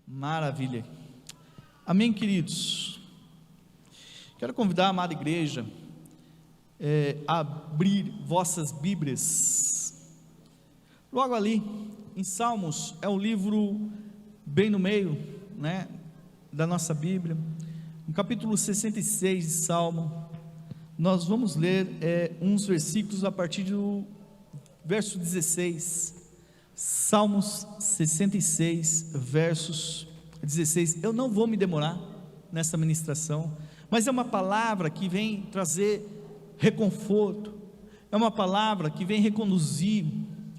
Maravilha. Amém, queridos? Quero convidar a amada igreja a abrir vossas Bíblias. Logo ali, em Salmos, é o livro bem no meio, da nossa Bíblia. No capítulo 66 de Salmo, nós vamos ler uns versículos a partir do verso 16. Salmos 66, versos 16. Eu não vou me demorar nessa ministração, mas é uma palavra que vem trazer reconforto, é uma palavra que vem reconduzir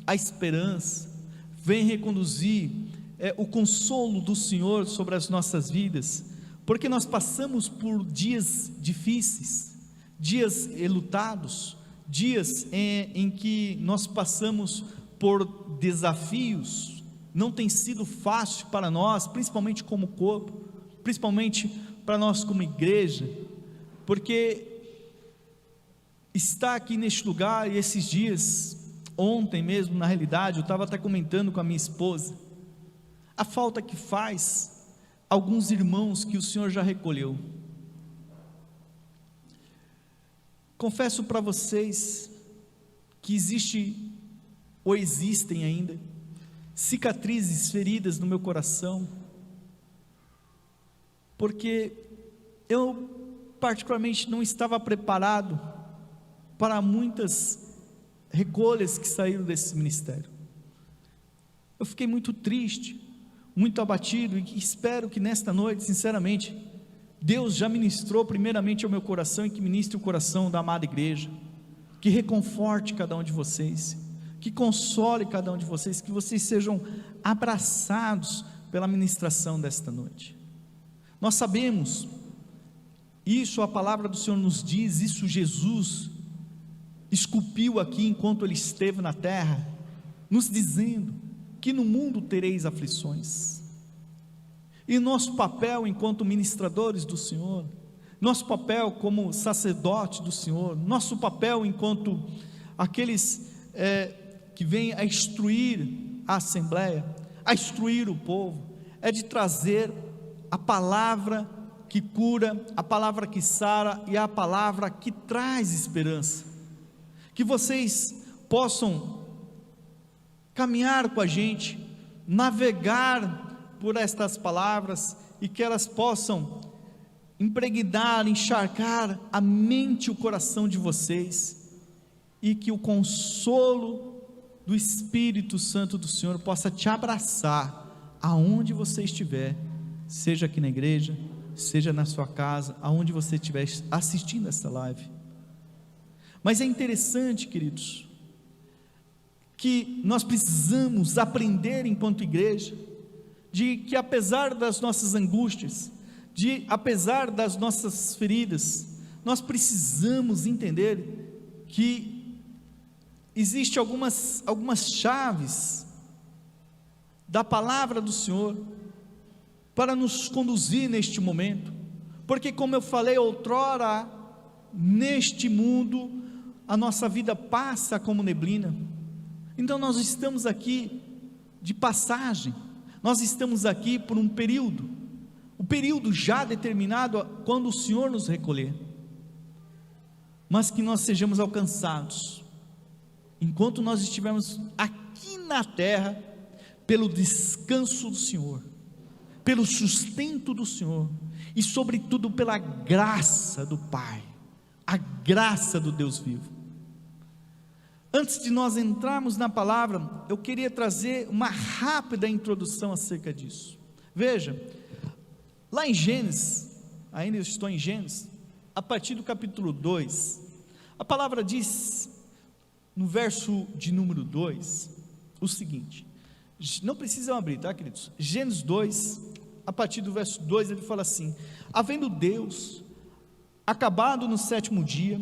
a esperança, vem reconduzir o consolo do Senhor sobre as nossas vidas, porque nós passamos por dias difíceis, dias enlutados, dias em que nós passamos por desafios. Não tem sido fácil para nós, principalmente como corpo, principalmente para nós como igreja, porque está aqui neste lugar, e esses dias, ontem mesmo, na realidade, eu estava até comentando com a minha esposa, a falta que faz alguns irmãos que o Senhor já recolheu. Confesso para vocês que existe ou existem ainda cicatrizes, feridas no meu coração, porque eu particularmente não estava preparado para muitas recolhas que saíram desse ministério. Eu fiquei muito triste, muito abatido, e espero que nesta noite, sinceramente, Deus já ministrou primeiramente ao meu coração, e que ministre o coração da amada igreja, que reconforte cada um de vocês, que console cada um de vocês, que vocês sejam abraçados pela ministração desta noite. Nós sabemos, isso a palavra do Senhor nos diz, isso Jesus esculpiu aqui enquanto Ele esteve na terra, nos dizendo que no mundo tereis aflições, e nosso papel enquanto ministradores do Senhor, nosso papel como sacerdote do Senhor, nosso papel enquanto aqueles que vêm a instruir a assembleia, a instruir o povo, é de trazer a palavra que cura, a palavra que sara e a palavra que traz esperança, que vocês possam caminhar com a gente, navegar por estas palavras, e que elas possam impregnar, encharcar a mente e o coração de vocês, e que o consolo do Espírito Santo do Senhor possa te abraçar aonde você estiver, seja aqui na igreja, seja na sua casa, aonde você estiver assistindo essa live. Mas é interessante, queridos, que nós precisamos aprender enquanto igreja, de que apesar das nossas angústias, apesar das nossas feridas, nós precisamos entender que existem algumas chaves da palavra do Senhor para nos conduzir neste momento, porque como eu falei outrora, neste mundo a nossa vida passa como neblina, então nós estamos aqui de passagem, nós estamos aqui por um período, o período já determinado quando o Senhor nos recolher, mas que nós sejamos alcançados, enquanto nós estivermos aqui na terra, pelo descanso do Senhor, pelo sustento do Senhor, e sobretudo pela graça do Pai, a graça do Deus vivo. Antes de nós entrarmos na palavra, eu queria trazer uma rápida introdução acerca disso. Veja, lá em Gênesis, ainda estou em Gênesis, a partir do capítulo 2, a palavra diz, no verso de número 2, o seguinte, não precisam abrir, tá, queridos? Gênesis 2, a partir do verso 2, ele fala assim: havendo Deus acabado no sétimo dia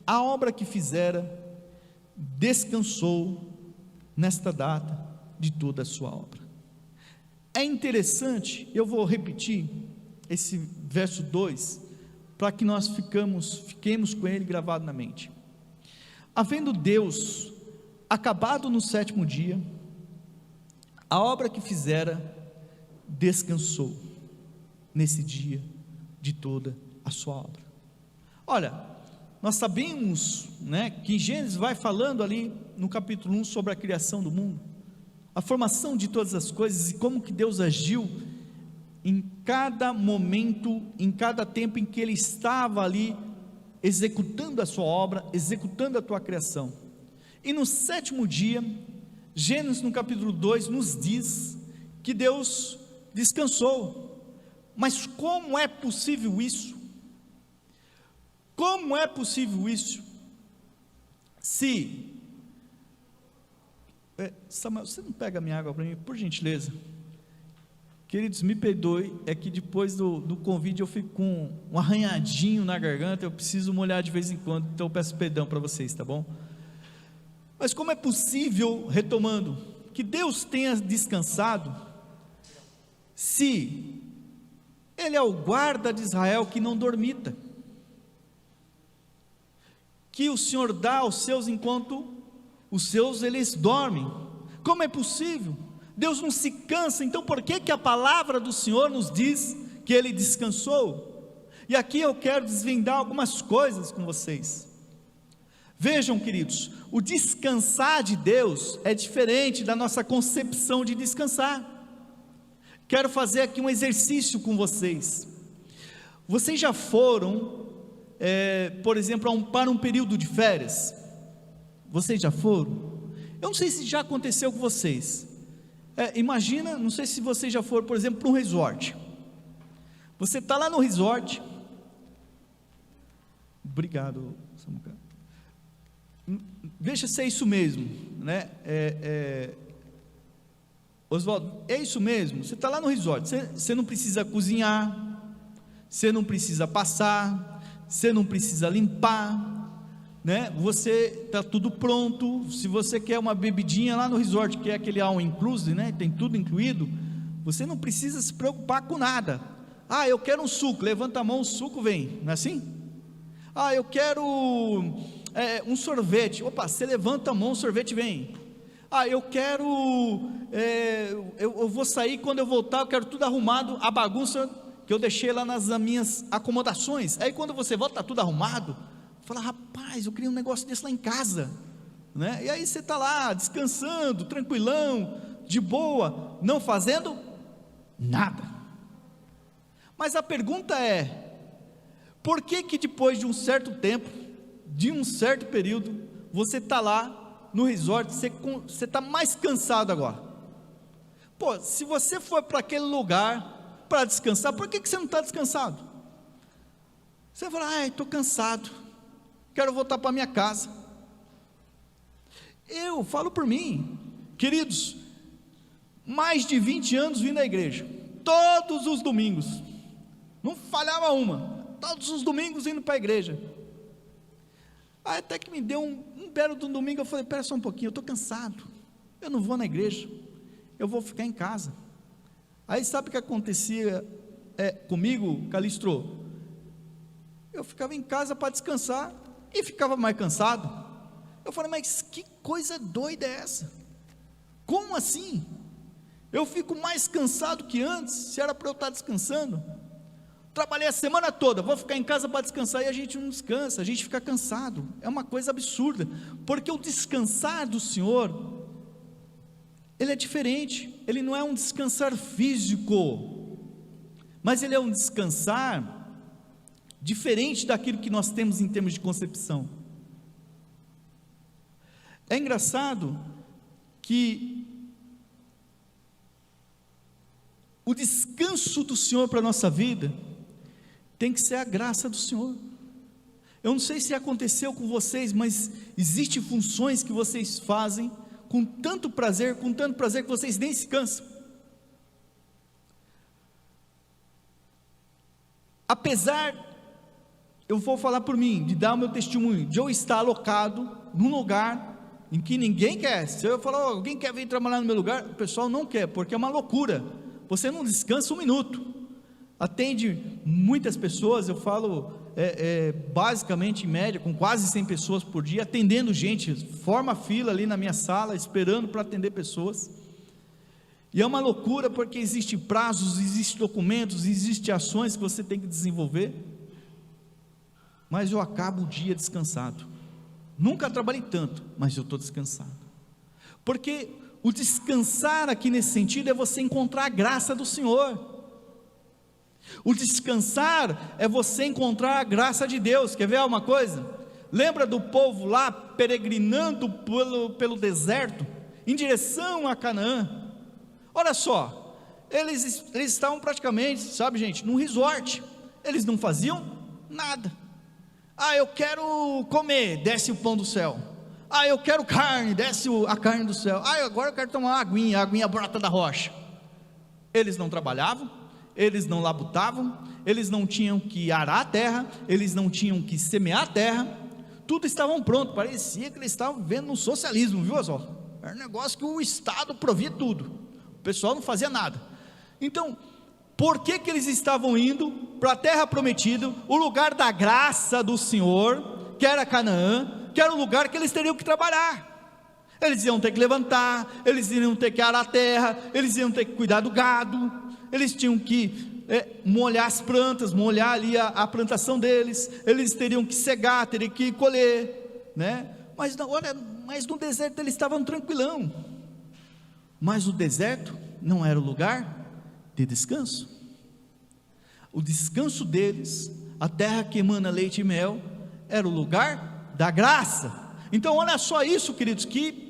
a obra que fizera, descansou nesta data de toda a sua obra. É interessante, eu vou repetir esse verso 2, para que nós fiquemos com ele gravado na mente. Havendo Deus acabado no sétimo dia a obra que fizera, descansou nesse dia de toda a sua obra. Olha, nós sabemos, né, que Gênesis vai falando ali no capítulo 1 sobre a criação do mundo, a formação de todas as coisas e como que Deus agiu em cada momento, em cada tempo em que Ele estava ali executando a sua obra, executando a tua criação. E no sétimo dia, Gênesis no capítulo 2 nos diz que Deus descansou. Mas como é possível isso? Como é possível isso? Se Samuel, você não pega minha água para mim, por gentileza? Queridos, me perdoe, é que depois do convite eu fico com um arranhadinho na garganta, eu preciso molhar de vez em quando, então eu peço perdão para vocês, tá bom? Mas como é possível, retomando, que Deus tenha descansado, se Ele é o guarda de Israel que não dormita, que o Senhor dá aos seus enquanto os seus eles dormem? Como é possível? Deus não se cansa, então por que a palavra do Senhor nos diz que Ele descansou? E aqui eu quero desvendar algumas coisas com vocês. Vejam, queridos, o descansar de Deus é diferente da nossa concepção de descansar. Quero fazer aqui um exercício com vocês. Vocês já foram, por exemplo, para um período de férias? Vocês já foram? Eu não sei se já aconteceu com vocês. Imagina, não sei se vocês já foram, por exemplo, para um resort. Você está lá no resort. Obrigado, Samuca. Veja se é isso mesmo, né? Oswaldo, é isso mesmo. Você está lá no resort, você não precisa cozinhar, você não precisa passar, você não precisa limpar, né? Você está tudo pronto. Se você quer uma bebidinha lá no resort, que é aquele all inclusive, né? Tem tudo incluído. Você não precisa se preocupar com nada. Eu quero um suco, levanta a mão, o suco vem, não é assim? Eu quero um sorvete, opa, você levanta a mão, o sorvete vem. Eu quero, eu vou sair, quando eu voltar, eu quero tudo arrumado, a bagunça que eu deixei lá nas minhas acomodações. Aí quando você volta, está tudo arrumado, fala, rapaz, eu queria um negócio desse lá em casa, né? E aí você está lá, descansando, tranquilão, de boa, não fazendo nada. Mas a pergunta é, por que depois de um certo tempo, de um certo período, você está lá no resort, você está mais cansado agora? Se você for para aquele lugar para descansar, por que você não está descansado? Você fala, estou cansado, quero voltar para minha casa. Eu falo por mim, queridos, mais de 20 anos vindo à igreja, todos os domingos, não falhava uma, todos os domingos indo para a igreja. Até que me deu um belo de um domingo, eu falei, espera só um pouquinho, eu estou cansado, eu não vou na igreja, eu vou ficar em casa. Aí sabe o que acontecia comigo, Calistro? Eu ficava em casa para descansar, e ficava mais cansado. Eu falei, mas que coisa doida é essa? Como assim? Eu fico mais cansado que antes, se era para eu estar descansando. Trabalhei a semana toda, vou ficar em casa para descansar, e a gente não descansa, a gente fica cansado. É uma coisa absurda, porque o descansar do Senhor, ele é diferente. Ele não é um descansar físico, mas ele é um descansar diferente daquilo que nós temos em termos de concepção. É engraçado que o descanso do Senhor para a nossa vida tem que ser a graça do Senhor. Eu não sei se aconteceu com vocês, mas existem funções que vocês fazem com tanto prazer que vocês nem se cansam. Apesar, eu vou falar por mim, de dar o meu testemunho, de eu estar alocado num lugar em que ninguém quer. Se eu falar, alguém quer vir trabalhar no meu lugar, o pessoal não quer, porque é uma loucura. Você não descansa um minuto. Atende muitas pessoas, eu falo basicamente em média, com quase 100 pessoas por dia, atendendo gente, forma fila ali na minha sala, esperando para atender pessoas. E é uma loucura, porque existem prazos, existem documentos, existem ações que você tem que desenvolver, mas eu acabo o dia descansado. Nunca trabalhei tanto, mas eu estou descansado, porque o descansar aqui nesse sentido é você encontrar a graça do Senhor. O descansar é você encontrar a graça de Deus. Quer ver uma coisa? Lembra do povo lá peregrinando pelo deserto, em direção a Canaã? Olha só, eles estavam praticamente, sabe gente, num resort. Eles não faziam nada. Eu quero comer, desce o pão do céu. Eu quero carne, desce a carne do céu. Agora eu quero tomar uma aguinha, a aguinha brota da rocha. Eles não trabalhavam, eles não labutavam, eles não tinham que arar a terra, eles não tinham que semear a terra, tudo estavam pronto. Parecia que eles estavam vivendo no socialismo, viu Oswaldo? Era um negócio que o Estado provia tudo, o pessoal não fazia nada. Então, por que eles estavam indo para a terra prometida, o lugar da graça do Senhor, que era Canaã, que era o lugar que eles teriam que trabalhar? Eles iam ter que levantar, eles iam ter que arar a terra, eles iam ter que cuidar do gado, eles tinham que molhar as plantas, molhar ali a plantação deles, eles teriam que cegar, teriam que colher, né? Mas no deserto eles estavam tranquilão. Mas o deserto não era o lugar de descanso. O descanso deles, a terra que emana leite e mel, era o lugar da graça. Então olha só isso, queridos, que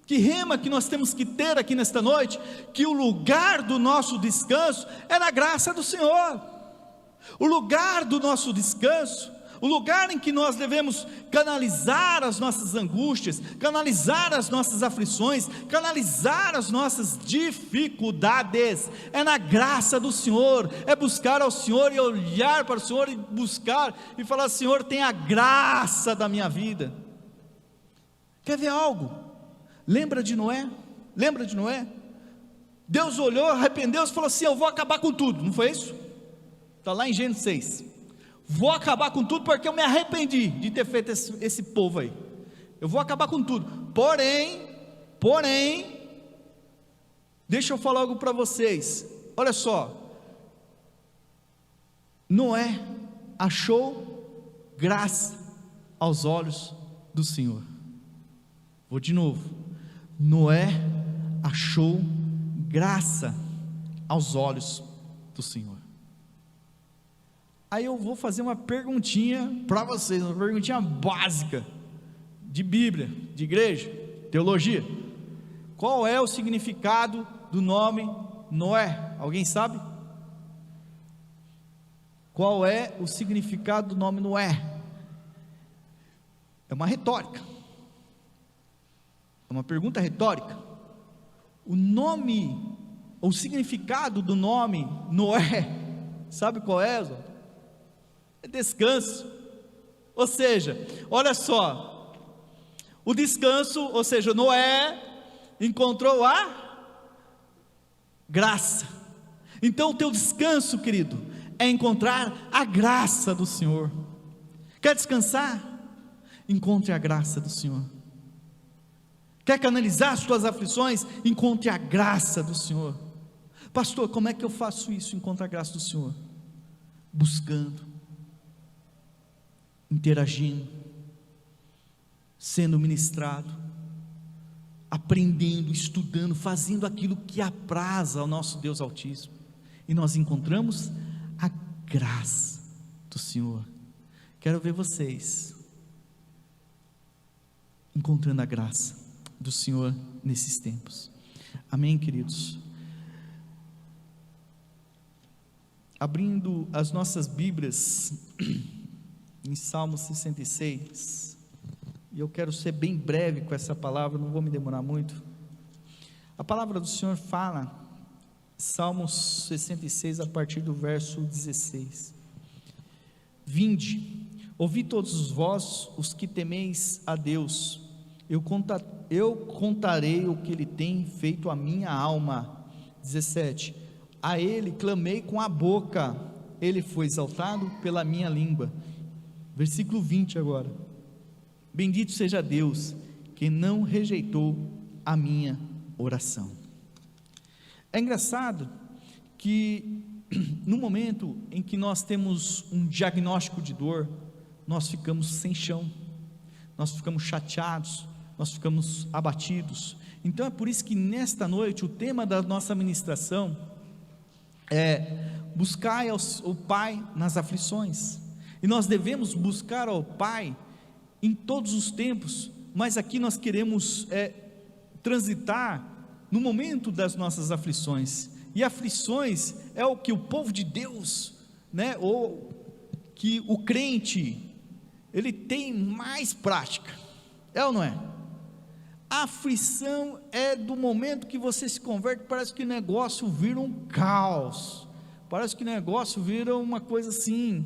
rema que nós temos que ter aqui nesta noite, que o lugar do nosso descanso é na graça do Senhor. O lugar do nosso descanso, o lugar em que nós devemos canalizar as nossas angústias, canalizar as nossas aflições, canalizar as nossas dificuldades, é na graça do Senhor, é buscar ao Senhor e olhar para o Senhor e buscar e falar: Senhor, tem a graça da minha vida. Quer ver algo? Lembra de Noé? Lembra de Noé? Deus olhou, arrependeu-se e falou assim: eu vou acabar com tudo, não foi isso? Está lá em Gênesis 6, vou acabar com tudo porque eu me arrependi de ter feito esse povo aí, eu vou acabar com tudo, porém, deixa eu falar algo para vocês, olha só, Noé achou graça aos olhos do Senhor. Vou de novo, Noé achou graça aos olhos do Senhor. Aí eu vou fazer uma perguntinha para vocês, uma perguntinha básica, de Bíblia, de igreja, teologia. Qual é o significado do nome Noé? Alguém sabe? Qual é o significado do nome Noé? É uma retórica, é uma pergunta retórica. O nome, o significado do nome Noé, sabe qual é, Zó? É descanso. Ou seja, olha só, o descanso, ou seja, Noé encontrou a graça. Então o teu descanso, querido, é encontrar a graça do Senhor. Quer descansar? Encontre a graça do Senhor. Quer canalizar as tuas aflições? Encontre a graça do Senhor. Pastor, como é que eu faço isso? Encontre a graça do Senhor buscando, interagindo, sendo ministrado, aprendendo, estudando, fazendo aquilo que apraz ao nosso Deus Altíssimo, e nós encontramos a graça do Senhor. Quero ver vocês encontrando a graça do Senhor nesses tempos. Amém, queridos? Abrindo as nossas Bíblias em Salmo 66, e eu quero ser bem breve com essa palavra, não vou me demorar muito. A palavra do Senhor fala, Salmos 66, a partir do verso 16: Vinde, ouvi todos vós os que temeis a Deus, eu contarei o que Ele tem feito à minha alma. 17: A Ele clamei com a boca, Ele foi exaltado pela minha língua. Versículo 20 agora: Bendito seja Deus, que não rejeitou a minha oração. É engraçado que no momento em que nós temos um diagnóstico de dor, nós ficamos sem chão, nós ficamos chateados, nós ficamos abatidos. Então é por isso que nesta noite o tema da nossa ministração é: buscai o Pai nas aflições. E nós devemos buscar ao Pai em todos os tempos, mas aqui nós queremos transitar no momento das nossas aflições. E aflições é o que o povo de Deus, ou que o crente, ele tem mais prática, é ou não é? A aflição é do momento que você se converte, parece que o negócio vira um caos, parece que o negócio vira uma coisa assim,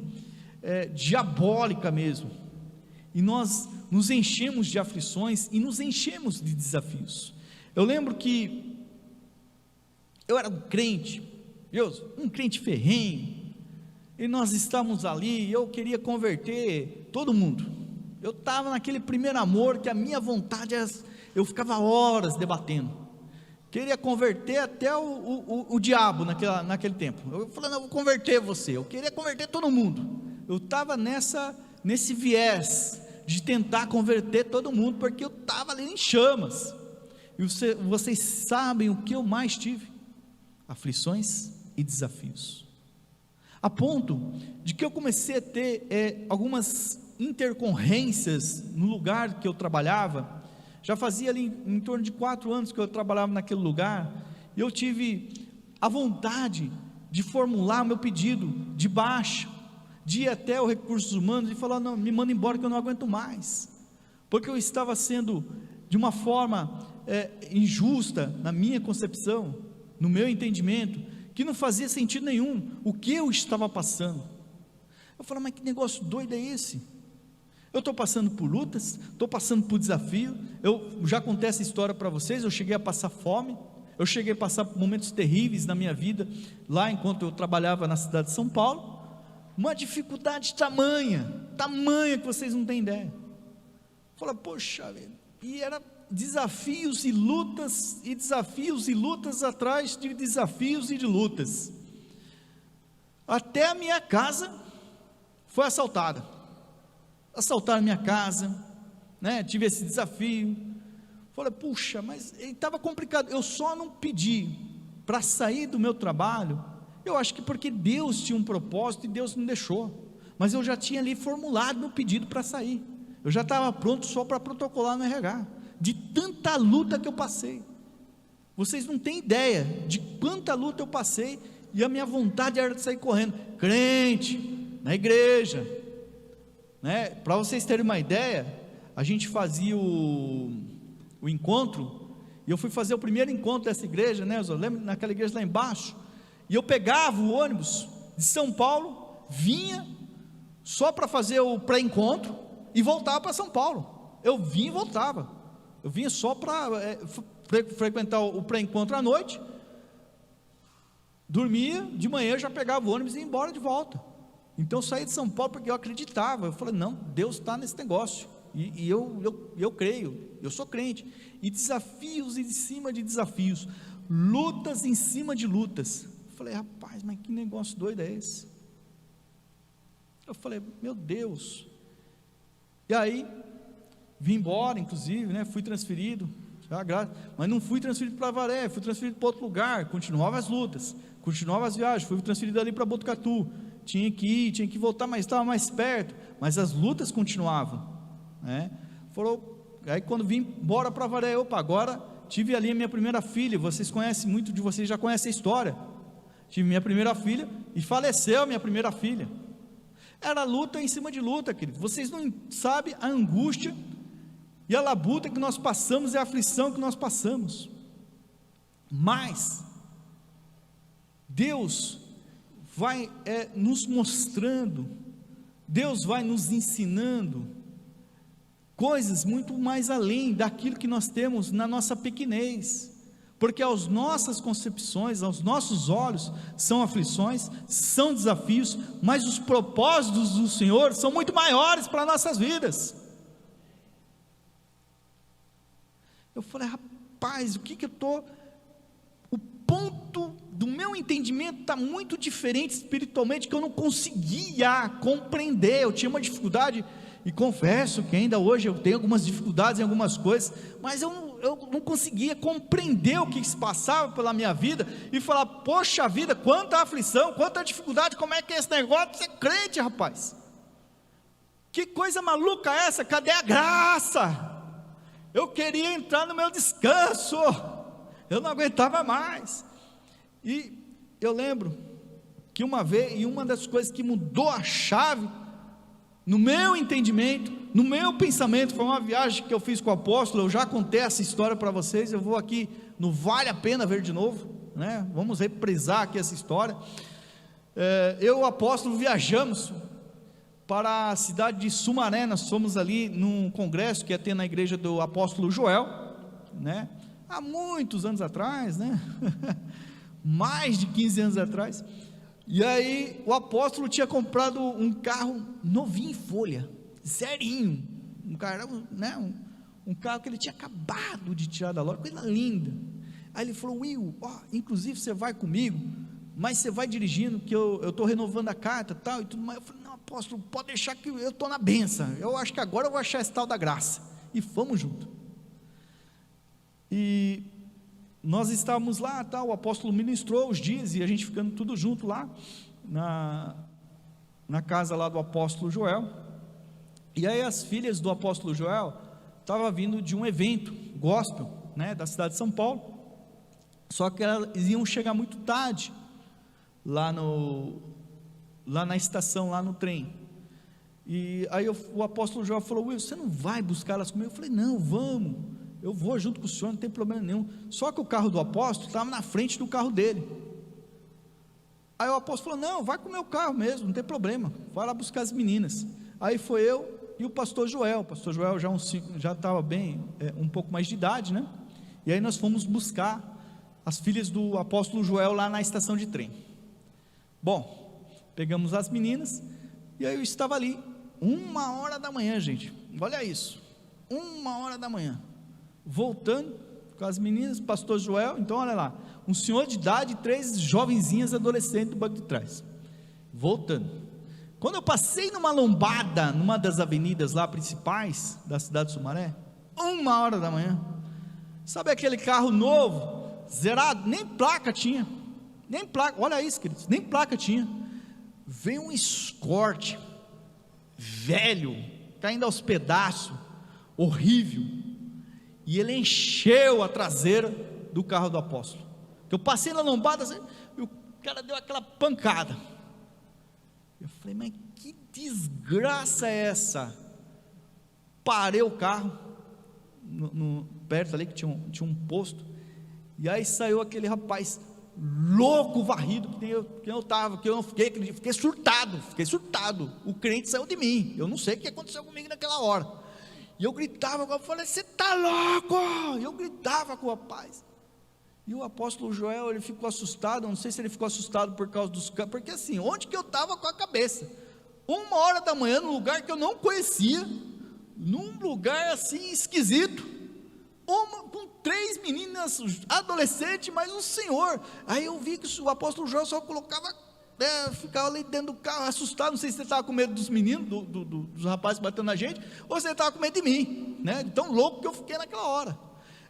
diabólica mesmo, e nós nos enchemos de aflições e nos enchemos de desafios. Eu lembro que eu era um crente ferrenho, e nós estávamos ali, e eu queria converter todo mundo. Eu estava naquele primeiro amor, que a minha vontade era, eu ficava horas debatendo, queria converter até o diabo naquele tempo. Eu falei, não, eu vou converter você, eu queria converter todo mundo. Eu estava nesse viés de tentar converter todo mundo, porque eu estava ali em chamas. E vocês sabem o que eu mais tive? Aflições e desafios, a ponto de que eu comecei a ter algumas intercorrências no lugar que eu trabalhava. Já fazia ali em torno de 4 anos que eu trabalhava naquele lugar, e eu tive a vontade de formular o meu pedido de baixa, de ir até o Recursos Humanos e falar, não, me manda embora que eu não aguento mais, porque eu estava sendo de uma forma injusta na minha concepção, no meu entendimento, que não fazia sentido nenhum o que eu estava passando. Eu falei, mas que negócio doido é esse? Eu estou passando por lutas, estou passando por desafio. Eu já contei essa história para vocês. Eu cheguei a passar fome, eu cheguei a passar momentos terríveis na minha vida, lá enquanto eu trabalhava na cidade de São Paulo, uma dificuldade tamanha que vocês não têm ideia. Fala, poxa, e era desafios e lutas, e desafios e lutas atrás de desafios e de lutas, até a minha casa foi assaltaram a minha casa, tive esse desafio. Falei, puxa, mas estava complicado. Eu só não pedi para sair do meu trabalho, eu acho que porque Deus tinha um propósito e Deus não deixou, mas eu já tinha ali formulado meu pedido para sair, eu já estava pronto só para protocolar no RH, de tanta luta que eu passei. Vocês não têm ideia de quanta luta eu passei, e a minha vontade era de sair correndo, crente, na igreja, para vocês terem uma ideia, a gente fazia o encontro, e eu fui fazer o primeiro encontro dessa igreja, eu lembro, naquela igreja lá embaixo, e eu pegava o ônibus de São Paulo, vinha só para fazer o pré-encontro, e voltava para São Paulo. Eu vinha e voltava, eu vinha só para frequentar o pré-encontro à noite, dormia, de manhã já pegava o ônibus e ia embora de volta. Então eu saí de São Paulo porque eu acreditava, eu falei, não, Deus está nesse negócio, e eu creio, eu sou crente, e desafios em cima de desafios, lutas em cima de lutas. Eu falei, rapaz, mas que negócio doido é esse? Eu falei, meu Deus. E aí vim embora, inclusive, fui transferido, mas não fui transferido para Avaré, fui transferido para outro lugar, continuava as lutas, continuava as viagens, fui transferido ali para Botucatu, tinha que ir, tinha que voltar, mas estava mais perto, mas as lutas continuavam, aí quando vim embora para Avaré, agora tive ali a minha primeira filha, muitos de vocês já conhecem a história, tive minha primeira filha, e faleceu a minha primeira filha, era luta em cima de luta, querido, vocês não sabem a angústia, e a labuta que nós passamos, e a aflição que nós passamos, mas Deus vai nos mostrando, Deus vai nos ensinando coisas muito mais além daquilo que nós temos na nossa pequenez, porque às nossas concepções, aos nossos olhos, são aflições, são desafios, mas os propósitos do Senhor são muito maiores para nossas vidas. Eu falei, rapaz, o ponto do meu entendimento está muito diferente espiritualmente, que eu não conseguia compreender, eu tinha uma dificuldade, e confesso que ainda hoje eu tenho algumas dificuldades em algumas coisas, mas eu não conseguia compreender o que se passava pela minha vida, e falar, poxa vida, quanta aflição, quanta dificuldade, como é que é esse negócio de ser crente, rapaz? Que coisa maluca é essa? Cadê a graça? Eu queria entrar no meu descanso, eu não aguentava mais. E eu lembro que uma vez, e uma das coisas que mudou a chave no meu entendimento, no meu pensamento, foi uma viagem que eu fiz com o apóstolo. Eu já contei essa história para vocês, eu vou aqui, não vale a pena ver de novo, né? Vamos reprisar aqui essa história. Eu e o apóstolo viajamos para a cidade de Sumaré. Nós fomos ali num congresso que ia ter na igreja do apóstolo Joel, né? Há muitos anos atrás, né? Mais de 15 anos atrás. E aí o apóstolo tinha comprado um carro novinho em folha, zerinho, um carro, né? Um carro que ele tinha acabado de tirar da loja, coisa linda. Aí ele falou, Will, inclusive você vai comigo, mas você vai dirigindo, que eu estou renovando a carta tal, e tudo mais. Eu falei, não, apóstolo, pode deixar que eu estou na benção, eu acho que agora eu vou achar esse tal da graça. E fomos juntos. E nós estávamos lá, tá, o apóstolo ministrou os dias, e a gente ficando tudo junto lá, na casa lá do apóstolo Joel. E aí as filhas do apóstolo Joel estavam vindo de um evento gospel, né, da cidade de São Paulo, só que elas iam chegar muito tarde, lá na estação, lá no trem. E aí o apóstolo Joel falou, Will, você não vai buscar elas comigo? Eu falei, não, vamos, eu vou junto com o senhor, não tem problema nenhum. Só que o carro do apóstolo estava na frente do carro dele. Aí o apóstolo falou, não, vai com o meu carro mesmo, não tem problema, vai lá buscar as meninas. Aí foi eu e o pastor Joel já estava bem, um pouco mais de idade, né? E aí nós fomos buscar as filhas do apóstolo Joel lá na estação de trem. Bom, pegamos as meninas, e aí eu estava ali, 1h da manhã, gente, olha isso, 1h da manhã, voltando com as meninas, pastor Joel, então olha lá, um senhor de idade e 3 jovenzinhas adolescentes do banco de trás, voltando. Quando eu passei numa lombada, numa das avenidas lá principais da cidade de Sumaré, 1h da manhã, sabe aquele carro novo, zerado, nem placa tinha, nem placa, olha isso, queridos, nem placa tinha. Veio um Escort velho, caindo aos pedaços, horrível, e ele encheu a traseira do carro do apóstolo. Eu passei na lombada assim, e o cara deu aquela pancada. Eu falei, mas que desgraça é essa? Parei o carro perto ali que tinha um posto, e aí saiu aquele rapaz louco, varrido, que eu estava, que eu não fiquei surtado, o crente saiu de mim, eu não sei o que aconteceu comigo naquela hora, e eu gritava, eu falei, você está louco, eu gritava com o rapaz, e o apóstolo Joel, ele ficou assustado, eu não sei se ele ficou assustado por causa dos campos, porque assim, onde que eu estava com a cabeça, 1h da manhã, num lugar que eu não conhecia, num lugar assim, esquisito, com 3 meninas adolescentes, mais um senhor. Aí eu vi que o apóstolo Joel só colocava, ficava ali dentro do carro, assustado. Não sei se ele estava com medo dos meninos, dos rapazes batendo na gente, ou se ele estava com medo de mim, né? De tão louco que eu fiquei naquela hora.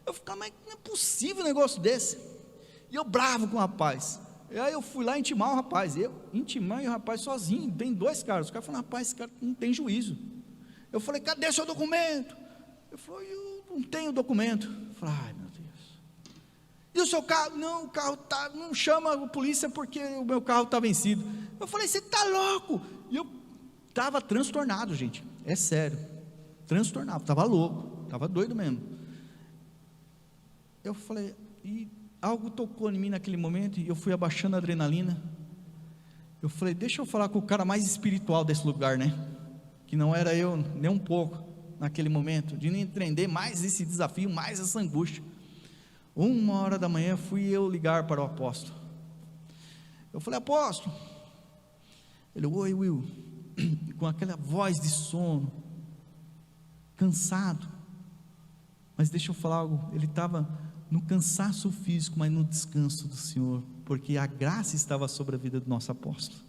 Eu ficava, mas não é possível um negócio desse. E eu bravo com o rapaz. E aí eu fui lá intimar o rapaz. Intimar o rapaz sozinho, tem 2 caras. Os caras falaram, rapaz, esse cara não tem juízo. Eu falei, cadê seu documento? Ele falou, eu não tenho documento. Eu falei, ai meu Deus. E o seu carro? Não, o carro não chama a polícia porque o meu carro está vencido. Eu falei, você está louco? E eu estava transtornado, gente, é sério, transtornado, estava louco, estava doido mesmo. Eu falei, e algo tocou em mim naquele momento, e eu fui abaixando a adrenalina. Eu falei, deixa eu falar com o cara mais espiritual desse lugar, né? Que não era eu, nem um pouco, naquele momento, de não entender mais esse desafio, mais essa angústia. 1h da manhã, fui eu ligar para o apóstolo. Eu falei, apóstolo. Ele, oi Will, com aquela voz de sono, cansado, mas deixa eu falar algo, ele estava no cansaço físico, mas no descanso do Senhor, porque a graça estava sobre a vida do nosso apóstolo.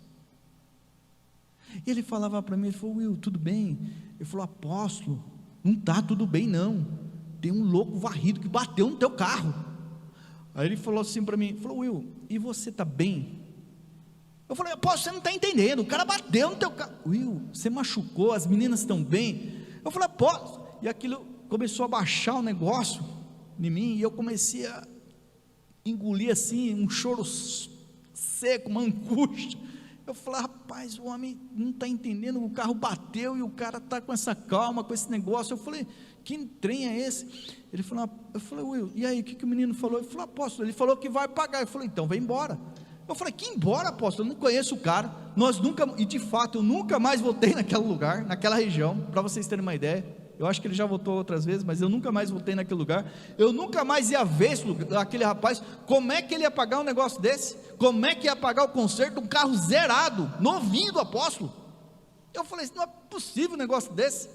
E ele falava para mim, ele falou: Will, tudo bem? Ele falou: apóstolo, não está tudo bem não, tem um louco varrido que bateu no teu carro. Aí ele falou assim para mim, falou: Will, e você está bem? Eu falei: apóstolo, você não está entendendo, o cara bateu no teu carro. Will, você machucou, as meninas estão bem? Eu falei: apóstolo, e aquilo começou a baixar o negócio em mim, e eu comecei a engolir assim, um choro seco, uma angústia. Eu falei: rapaz, o homem não está entendendo, o carro bateu e o cara está com essa calma, com esse negócio. Eu falei: que trem é esse? Ele falou: eu falei: Will, e aí, o que o menino falou? Ele falou: apóstolo, ele falou que vai pagar. Eu falei: então vem embora. Eu falei: que embora, apóstolo? Eu não conheço o cara, e de fato eu nunca mais voltei naquele lugar, naquela região, para vocês terem uma ideia. Eu acho que ele já voltou outras vezes, mas eu nunca mais voltei naquele lugar. Eu nunca mais ia ver aquele rapaz. Como é que ele ia pagar um negócio desse? Como é que ia pagar o conserto de um carro zerado, novinho do apóstolo? Eu falei: não é possível um negócio desse.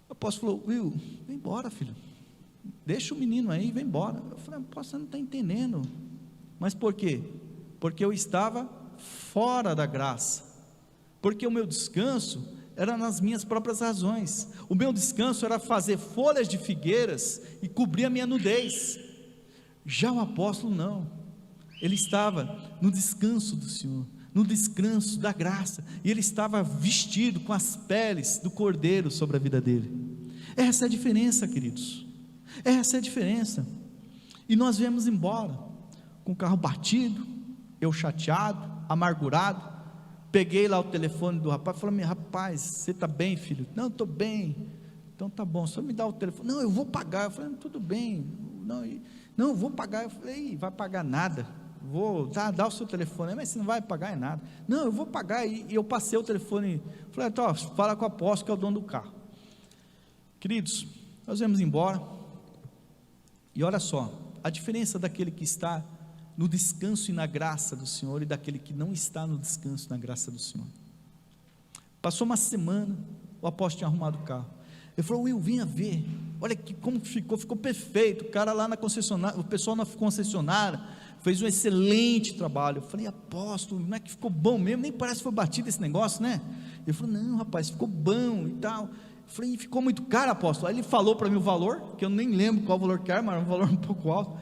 O apóstolo falou: Will, vem embora, filho, deixa o menino aí, vem embora. Eu falei: apóstolo, você não está entendendo. Mas por quê? Porque eu estava fora da graça, porque o meu descanso era nas minhas próprias razões. O meu descanso era fazer folhas de figueiras e cobrir a minha nudez. Já o apóstolo não, ele estava no descanso do Senhor, no descanso da graça, e ele estava vestido com as peles do cordeiro sobre a vida dele. Essa é a diferença, queridos, essa é a diferença. E nós viemos embora com o carro batido, eu chateado, amargurado. Peguei lá o telefone do rapaz, falei: rapaz, você está bem, filho? Não, estou bem. Então tá bom, só me dá o telefone. Não, eu vou pagar. Eu falei: tudo bem, não, eu vou pagar. Eu falei: vai pagar nada, vou dar o seu telefone. Mas você não vai pagar é nada. Não, eu vou pagar. E eu passei o telefone, falei: então, fala com o apóstolo, que é o dono do carro. Queridos, nós viemos embora, e olha só, a diferença daquele que está no descanso e na graça do Senhor, e daquele que não está no descanso e na graça do Senhor. Passou uma semana, o apóstolo tinha arrumado o carro. Ele falou: Will, vinha ver, olha como ficou perfeito. O cara lá na concessionária, o pessoal na concessionária fez um excelente trabalho. Eu falei: apóstolo, não é que ficou bom mesmo? Nem parece que foi batido esse negócio, né? Ele falou: não, rapaz, ficou bom e tal. Eu falei: ficou muito caro, apóstolo? Aí ele falou para mim o valor, que eu nem lembro qual o valor que era, mas era um valor um pouco alto.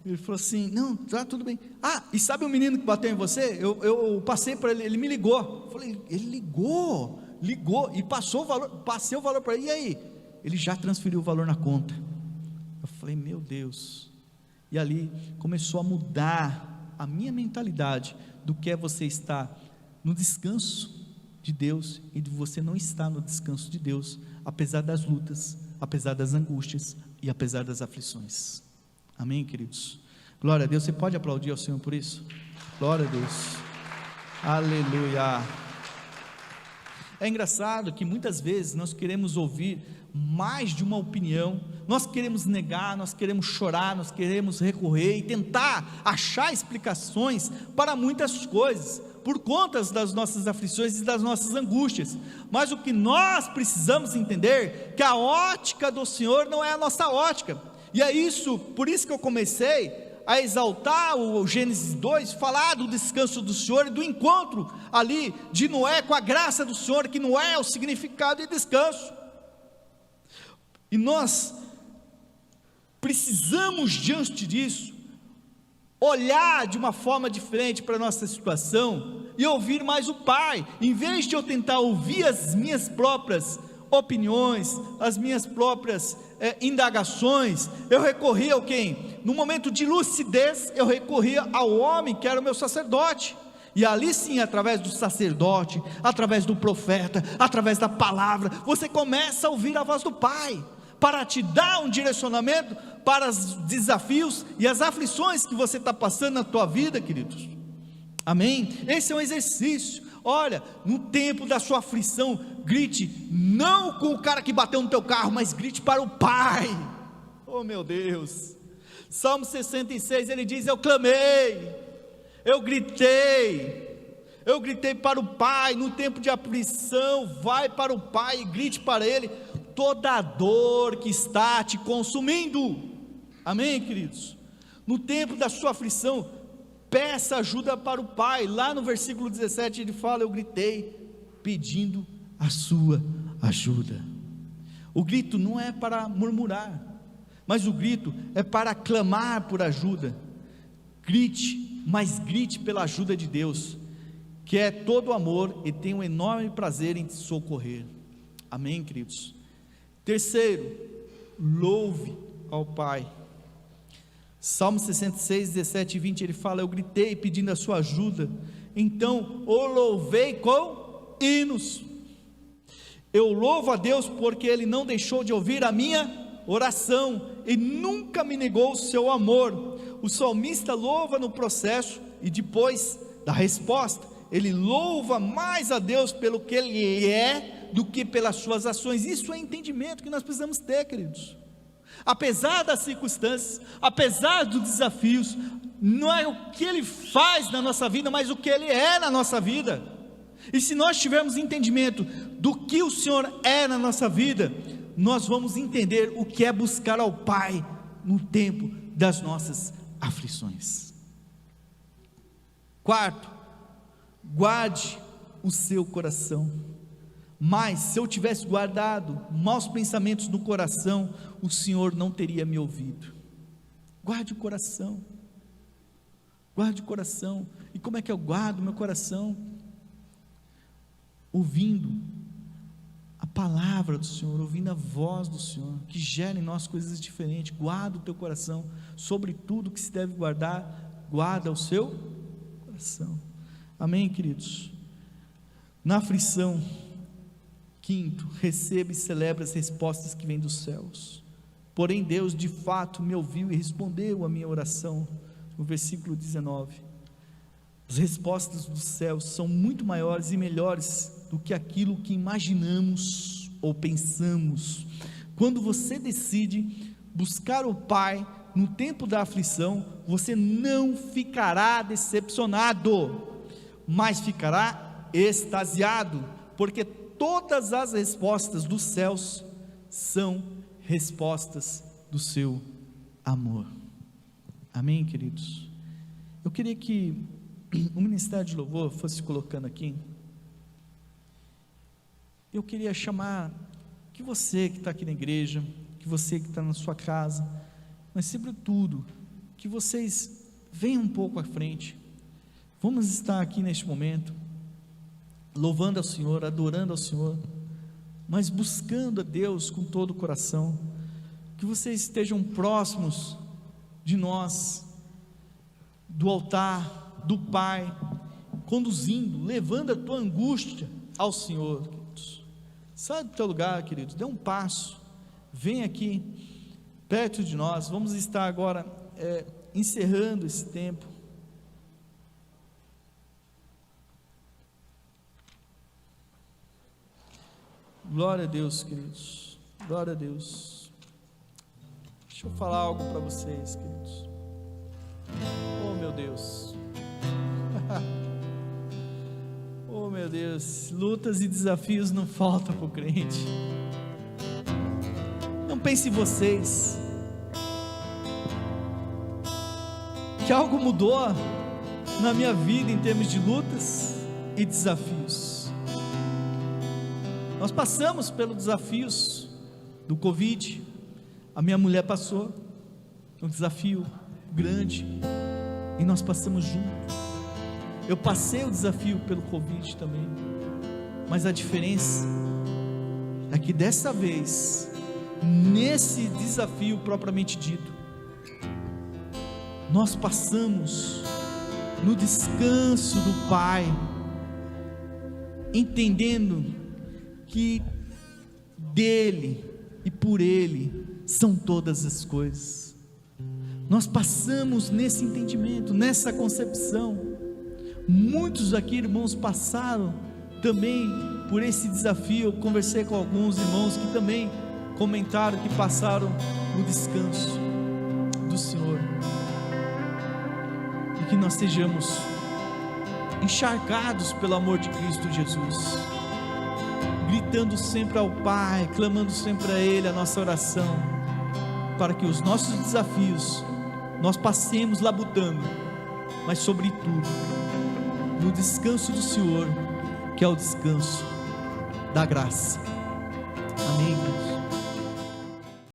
Ele falou assim: não, tá tudo bem. Ah, e sabe o menino que bateu em você? Eu passei para ele, ele me ligou. Eu falei: ele ligou e passou o valor, passei o valor para ele. E aí? Ele já transferiu o valor na conta. Eu falei: meu Deus. E ali começou a mudar a minha mentalidade do que é você estar no descanso de Deus e de você não estar no descanso de Deus, apesar das lutas, apesar das angústias e apesar das aflições. Amém, queridos? Glória a Deus. Você pode aplaudir ao Senhor por isso? Glória a Deus. Aleluia. É engraçado que muitas vezes nós queremos ouvir mais de uma opinião, nós queremos negar, nós queremos chorar, nós queremos recorrer e tentar achar explicações para muitas coisas, por conta das nossas aflições e das nossas angústias. Mas o que nós precisamos entender, que a ótica do Senhor não é a nossa ótica. E é isso, por isso que eu comecei a exaltar o Gênesis 2, falar do descanso do Senhor e do encontro ali de Noé com a graça do Senhor, que Noé é o significado de descanso. E nós precisamos, diante disso, olhar de uma forma diferente para a nossa situação e ouvir mais o Pai, em vez de eu tentar ouvir as minhas próprias opiniões, as minhas próprias indagações. Eu recorria ao quem? No momento de lucidez, eu recorria ao homem que era o meu sacerdote, e ali sim, através do sacerdote, através do profeta, através da palavra, você começa a ouvir a voz do Pai, para te dar um direcionamento para os desafios e as aflições que você está passando na tua vida, queridos. Amém? Esse é um exercício. Olha, no tempo da sua aflição, grite, não com o cara que bateu no teu carro, mas grite para o Pai. Oh meu Deus. Salmo 66, ele diz: eu clamei, eu gritei para o Pai. No tempo de aflição, vai para o Pai e grite para Ele toda a dor que está te consumindo. Amém, queridos? No tempo da sua aflição, peça ajuda para o Pai. Lá no versículo 17 ele fala: eu gritei pedindo a sua ajuda. O grito não é para murmurar, mas o grito é para clamar por ajuda. Grite, mas grite pela ajuda de Deus, que é todo amor e tem um enorme prazer em te socorrer. Amém, queridos? Terceiro, louve ao Pai. Salmo 66, 17 e 20, ele fala: eu gritei pedindo a sua ajuda, então o louvei com hinos. Eu louvo a Deus porque Ele não deixou de ouvir a minha oração e nunca me negou o seu amor. O salmista louva no processo e depois da resposta, ele louva mais a Deus pelo que Ele é do que pelas suas ações. Isso é entendimento que nós precisamos ter, queridos. Apesar das circunstâncias, apesar dos desafios, não é o que Ele faz na nossa vida, mas o que Ele é na nossa vida. E se nós tivermos entendimento do que o Senhor é na nossa vida, nós vamos entender o que é buscar ao Pai no tempo das nossas aflições. Quarto, guarde o seu coração. Mas se eu tivesse guardado maus pensamentos no coração, o Senhor não teria me ouvido. Guarde o coração. Guarde o coração. E como é que eu guardo meu coração? Ouvindo a palavra do Senhor, ouvindo a voz do Senhor, que gera em nós coisas diferentes. Guarda o teu coração. Sobre tudo que se deve guardar, guarda o seu coração. Amém, queridos? Na aflição, quinto, receba e celebra as respostas que vêm dos céus. Porém Deus de fato me ouviu e respondeu a minha oração. No versículo 19, as respostas dos céus são muito maiores e melhores do que aquilo que imaginamos ou pensamos. Quando você decide buscar o Pai no tempo da aflição, você não ficará decepcionado, mas ficará extasiado, porque todas as respostas dos céus são respostas do seu amor. Amém, queridos? Eu queria que o Ministério de Louvor fosse colocando aqui. Eu queria chamar que você que está aqui na igreja, que você que está na sua casa, mas sobretudo, que vocês venham um pouco à frente. Vamos estar aqui neste momento, louvando ao Senhor, adorando ao Senhor, mas buscando a Deus com todo o coração. Que vocês estejam próximos de nós, do altar, do Pai, conduzindo, levando a tua angústia ao Senhor, queridos. Sai do teu lugar, queridos, dê um passo, vem aqui, perto de nós. Vamos estar agora encerrando esse tempo. Glória a Deus, queridos, glória a Deus. Deixa eu falar algo para vocês, queridos. Oh meu Deus, oh meu Deus, lutas e desafios não faltam para o crente. Não pense em vocês, que algo mudou na minha vida em termos de lutas e desafios. Nós passamos pelos desafios do Covid, a minha mulher passou, um desafio grande, e nós passamos juntos. Eu passei o desafio pelo Covid também, mas a diferença é que dessa vez, nesse desafio propriamente dito, nós passamos no descanso do Pai, entendendo que dele e por ele são todas as coisas. Nós passamos nesse entendimento, nessa concepção. Muitos aqui, irmãos, passaram também por esse desafio. Eu conversei com alguns irmãos que também comentaram que passaram no descanso do Senhor, e que nós sejamos encharcados pelo amor de Cristo Jesus, gritando sempre ao Pai, clamando sempre a Ele a nossa oração, para que os nossos desafios nós passemos labutando, mas sobretudo no descanso do Senhor, que é o descanso da graça.